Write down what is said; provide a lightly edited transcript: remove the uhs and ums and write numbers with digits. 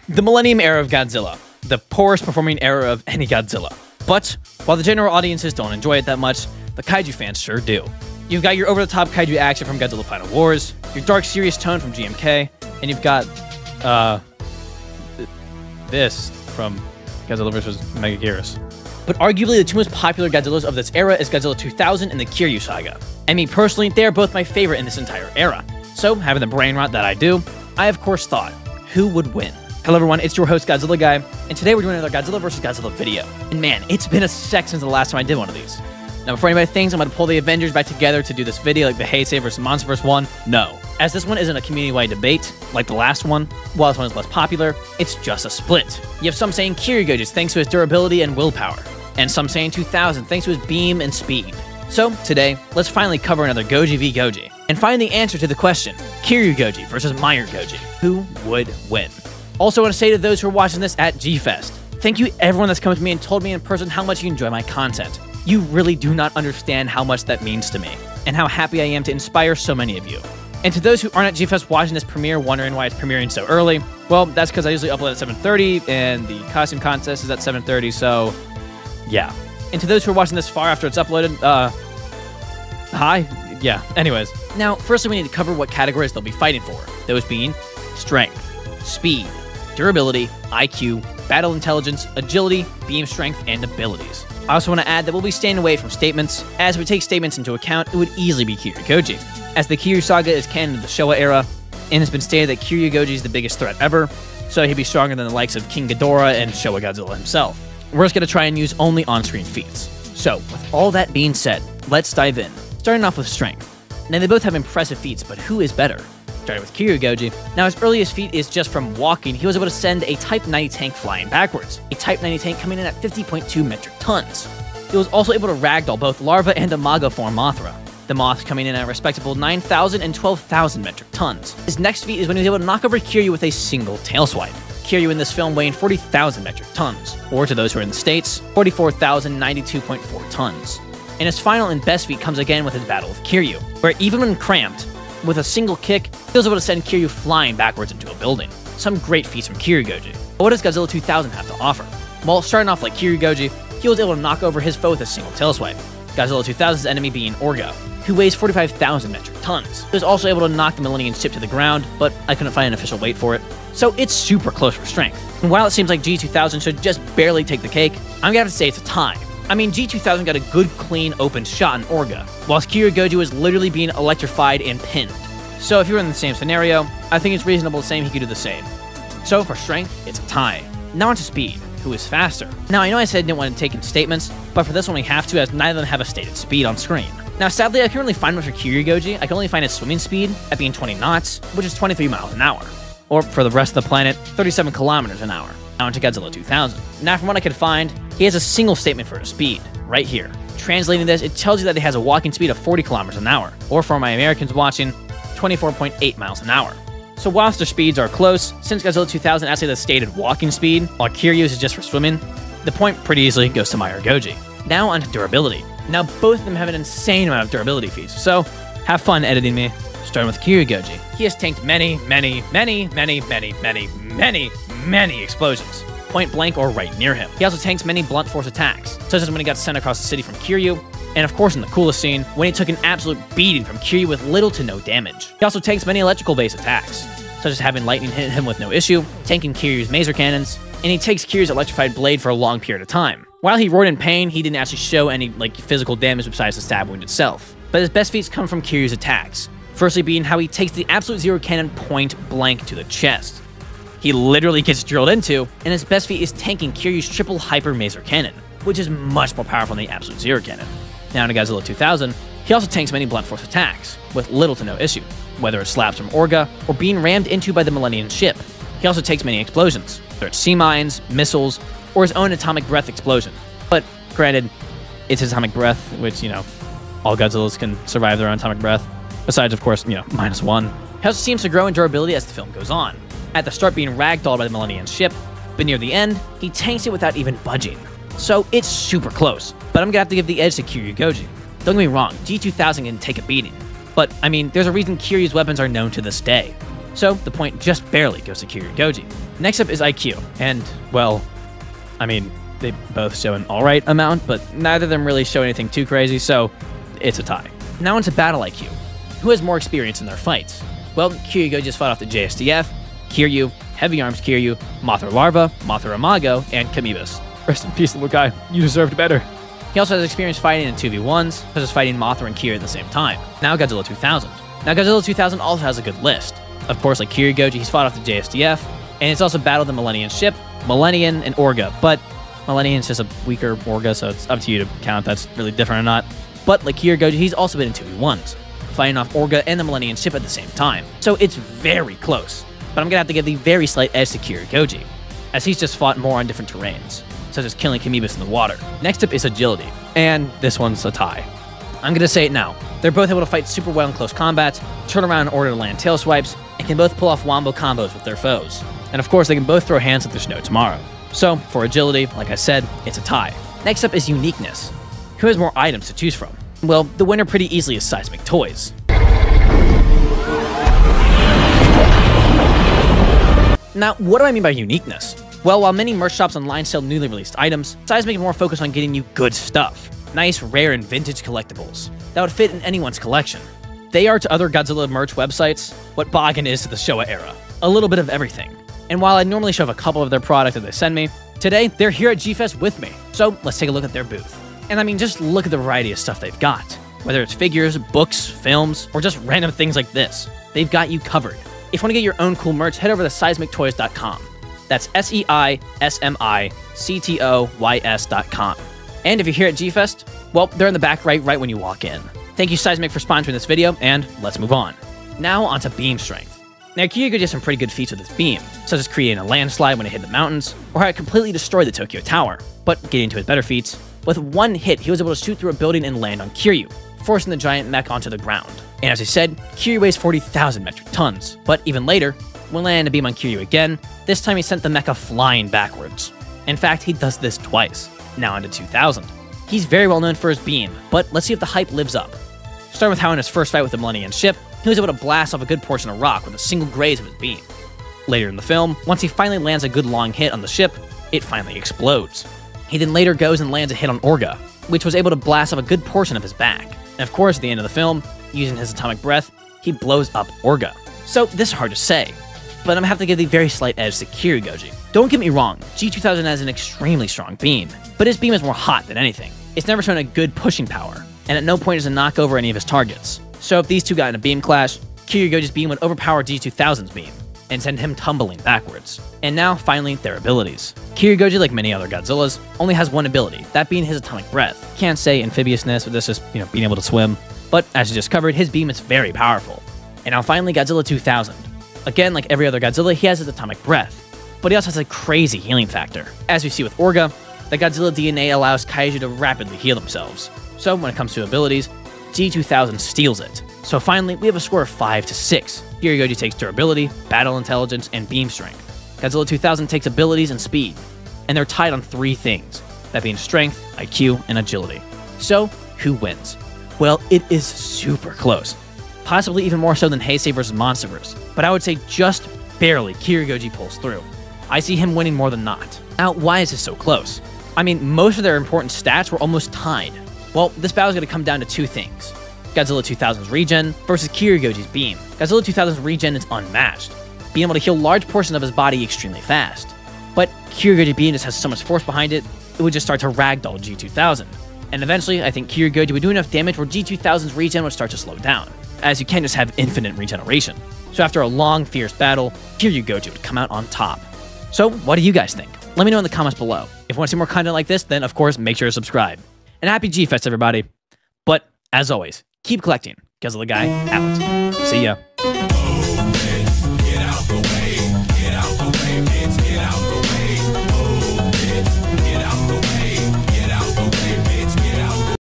The Millennium Era of Godzilla. The poorest performing era of any Godzilla. But, while the general audiences don't enjoy it that much, the kaiju fans sure do. You've got your over-the-top kaiju action from Godzilla Final Wars, your dark, serious tone from GMK, and you've got, this from Godzilla vs. Megaguirus. But arguably the two most popular Godzillas of this era is Godzilla 2000 and the Kiryu Saga. And me personally, they are both my favorite in this entire era. So, having the brain rot that I do, I of course thought, who would win? Hello everyone, it's your host Godzilla Guy, and today we're doing another Godzilla vs. Godzilla video. And man, it's been a sec since the last time I did one of these. Now before anybody thinks I'm going to pull the Avengers back together to do this video like the Heisei vs. Monsterverse one, no. As this one isn't a community-wide debate, like the last one, while this one is less popular, it's just a split. You have some saying Kiryu Goji's thanks to his durability and willpower, and some saying 2000 thanks to his beam and speed. So, today, let's finally cover another Goji v Goji, and find the answer to the question, Kiryu Goji versus Meyer Goji, who would win? Also want to say to those who are watching this at G-Fest, thank you everyone that's come to me and told me in person how much you enjoy my content. You really do not understand how much that means to me, and how happy I am to inspire so many of you. And to those who aren't at G-Fest watching this premiere wondering why it's premiering so early, well, that's because I usually upload at 7:30, and the costume contest is at 7:30, so yeah. And to those who are watching this far after it's uploaded, hi? Yeah, anyways. Now, firstly we need to cover what categories they'll be fighting for, those being strength, speed, durability, IQ, battle intelligence, agility, beam strength, and abilities. I also want to add that we'll be staying away from statements, as if we take statements into account, it would easily be Kiryu Goji, as the Kiryu Saga is canon of the Showa era, and it's been stated that Kiryu Goji is the biggest threat ever, so he'd be stronger than the likes of King Ghidorah and Showa Godzilla himself. We're just going to try and use only on-screen feats. So, with all that being said, let's dive in, starting off with strength. Now they both have impressive feats, but who is better? Starting with Kiryu Goji. Now his earliest feat is just from walking, he was able to send a Type 90 tank flying backwards, a Type 90 tank coming in at 50.2 metric tons. He was also able to ragdoll both larva and imago form Mothra, the Moth coming in at a respectable 9,000 and 12,000 metric tons. His next feat is when he was able to knock over Kiryu with a single tail swipe. Kiryu in this film weighing 40,000 metric tons, or to those who are in the States, 44,092.4 tons. And his final and best feat comes again with his battle with Kiryu, where even when cramped, with a single kick, he was able to send Kiryu flying backwards into a building. Some great feats from Kiryu Goji. But what does Godzilla 2000 have to offer? Well, starting off like Kiryu Goji, he was able to knock over his foe with a single tail swipe. Godzilla 2000's enemy being Orga, who weighs 45,000 metric tons. He was also able to knock the Millennium ship to the ground, but I couldn't find an official weight for it. So it's super close for strength. And while it seems like G2000 should just barely take the cake, I'm gonna have to say it's a tie. I mean, G2000 got a good, clean, open shot on Orga, whilst Kiryu Goji was literally being electrified and pinned. So if you were in the same scenario, I think it's reasonable to say he could do the same. So for strength, it's a tie. Now onto speed, who is faster. Now I know I said I didn't want to take in statements, but for this one we have to, as neither of them have a stated speed on screen. Now sadly, I can't really find much for Kiryu Goji. I can only find his swimming speed at being 20 knots, which is 23 miles an hour. Or for the rest of the planet, 37 kilometers an hour. Now into Godzilla 2000. Now from what I could find, he has a single statement for his speed, right here. Translating this, it tells you that he has a walking speed of 40 kilometers an hour, or for my Americans watching, 24.8 miles an hour. So whilst their speeds are close, since Godzilla 2000 actually has a stated walking speed, while Kiryu's is just for swimming, the point pretty easily goes to Meyer Goji. Now onto durability. Now both of them have an insane amount of durability feats, so have fun editing me. Starting with Kiryu Goji. He has tanked many explosions, point blank or right near him. He also tanks many blunt force attacks, such as when he got sent across the city from Kiryu, and of course in the coolest scene, when he took an absolute beating from Kiryu with little to no damage. He also tanks many electrical-based attacks, such as having lightning hit him with no issue, tanking Kiryu's maser cannons, and he takes Kiryu's electrified blade for a long period of time. While he roared in pain, he didn't actually show any physical damage besides the stab wound itself. But his best feats come from Kiryu's attacks. Firstly being how he takes the Absolute Zero cannon point blank to the chest. He literally gets drilled into, and his best feat is tanking Kiryu's triple hyper maser cannon, which is much more powerful than the Absolute Zero cannon. Now to Godzilla 2000, he also tanks many blunt force attacks, with little to no issue, whether it's slaps from Orga or being rammed into by the Millennium ship. He also takes many explosions, whether it's sea mines, missiles, or his own atomic breath explosion. But granted, it's his atomic breath, which, all Godzillas can survive their own atomic breath. Besides, of course, -1. He also seems to grow in durability as the film goes on. At the start being ragdolled by the Millennium ship, but near the end, he tanks it without even budging. So it's super close, but I'm gonna have to give the edge to Kiryu Goji. Don't get me wrong, G2000 can take a beating, but I mean, there's a reason Kiryu's weapons are known to this day. so the point just barely goes to Kiryu-Goji. Next up is IQ, and, well, I mean, they both show an alright amount, but neither of them really show anything too crazy, so it's a tie. Now into battle IQ. Who has more experience in their fights? Well, Kiryu-Goji just fought off the JSDF, Kiryu, Heavy Arms Kiryu, Mothra Larva, Mothra Imago, and Kamibas. Rest in peace, little guy. You deserved better. He also has experience fighting in 2v1s, such as fighting Mothra and Kiryu at the same time. Now Godzilla 2000. Now Godzilla 2000 also has a good list. Of course, like Kiryu-Goji, he's fought off the JSDF, and it's also battled the Millennium ship, Millennium, and Orga, but Millennium's just a weaker Orga, so it's up to you to count if that's really different or not. But like Kiryu-Goji, he's also been in 2v1s, fighting off Orga and the Millennium ship at the same time. So it's very close, but I'm gonna have to give the very slight edge to Kiryu-Goji, as he's just fought more on different terrains, such as killing Kamibas in the water. Next up is agility, and this one's a tie. I'm gonna say it now. They're both able to fight super well in close combat, turn around in order to land tail swipes, and can both pull off wombo combos with their foes. And of course, they can both throw hands like there's no tomorrow. So, for agility, like I said, it's a tie. Next up is uniqueness. Who has more items to choose from? Well, the winner pretty easily is Seismic Toys. Now, what do I mean by uniqueness? Well, while many merch shops online sell newly released items, Seismic is more focused on getting you good stuff. Nice, rare, and vintage collectibles that would fit in anyone's collection. They are to other Godzilla merch websites what Bagan is to the Showa era. A little bit of everything. And while I normally show a couple of their product that they send me, today they're here at G-Fest with me. So let's take a look at their booth. And I mean, just look at the variety of stuff they've got. Whether it's figures, books, films, or just random things like this, they've got you covered. If you want to get your own cool merch, head over to seismictoys.com. That's SEISMICTOYS.com. And if you're here at G-Fest, well, they're in the back right when you walk in. Thank you, Seismic, for sponsoring this video, and let's move on. Now onto beam strength. Now, Kiryu-Goji has some pretty good feats with its beam, such as creating a landslide when it hit the mountains, or how it completely destroyed the Tokyo Tower. But getting to his better feats, with one hit, he was able to shoot through a building and land on Kiryu, forcing the giant mech onto the ground. And as I said, Kiryu weighs 40,000 metric tons. But even later, when landing a beam on Kiryu again, this time he sent the mecha flying backwards. In fact, he does this twice. Now onto 2000. He's very well known for his beam, but let's see if the hype lives up. Starting with how in his first fight with the Millennium ship, he was able to blast off a good portion of rock with a single graze of his beam. Later in the film, once he finally lands a good long hit on the ship, it finally explodes. He then later goes and lands a hit on Orga, which was able to blast off a good portion of his back. And of course, at the end of the film, using his atomic breath, he blows up Orga. So this is hard to say, but I'm gonna have to give the very slight edge to Kiryu-Goji. Don't get me wrong, G2000 has an extremely strong beam, but his beam is more hot than anything. It's never shown a good pushing power, and at no point does it knock over any of his targets. So if these two got in a beam clash, Kiryu-Goji's beam would overpower G2000's beam, and send him tumbling backwards. And now, finally, their abilities. Kiryu-Goji, like many other Godzillas, only has one ability, that being his atomic breath. Can't say amphibiousness, but this is just, being able to swim. But, as you just covered, his beam is very powerful. And now finally, Godzilla 2000. Again, like every other Godzilla, he has his atomic breath, but he also has a crazy healing factor. As we see with Orga, the Godzilla DNA allows kaiju to rapidly heal themselves. So when it comes to abilities, G2000 steals it. So finally, we have a score of 5 to 6. Kiryu-Goji takes durability, battle intelligence, and beam strength. Godzilla 2000 takes abilities and speed, and they're tied on 3 things, that being strength, IQ, and agility. So, who wins? Well, it is super close. Possibly even more so than Heisei vs. Monsterverse, but I would say just barely Kiryu-Goji pulls through. I see him winning more than not. Now, why is this so close? I mean, most of their important stats were almost tied. Well, this battle is going to come down to 2 things. Godzilla 2000's regen versus Kiryu-Goji's beam. Godzilla 2000's regen is unmatched, being able to heal large portions of his body extremely fast. But Kiryu-Goji's beam just has so much force behind it, it would just start to ragdoll G2000. And eventually, I think Kiryu-Goji would do enough damage where G2000's regen would start to slow down, as you can't just have infinite regeneration. So after a long, fierce battle, Kiryu-Goji would come out on top. So what do you guys think? Let me know in the comments below. If you want to see more content like this, then of course, make sure to subscribe. And happy G-Fest, everybody. But as always, keep collecting. Godzilla Guy out. See ya.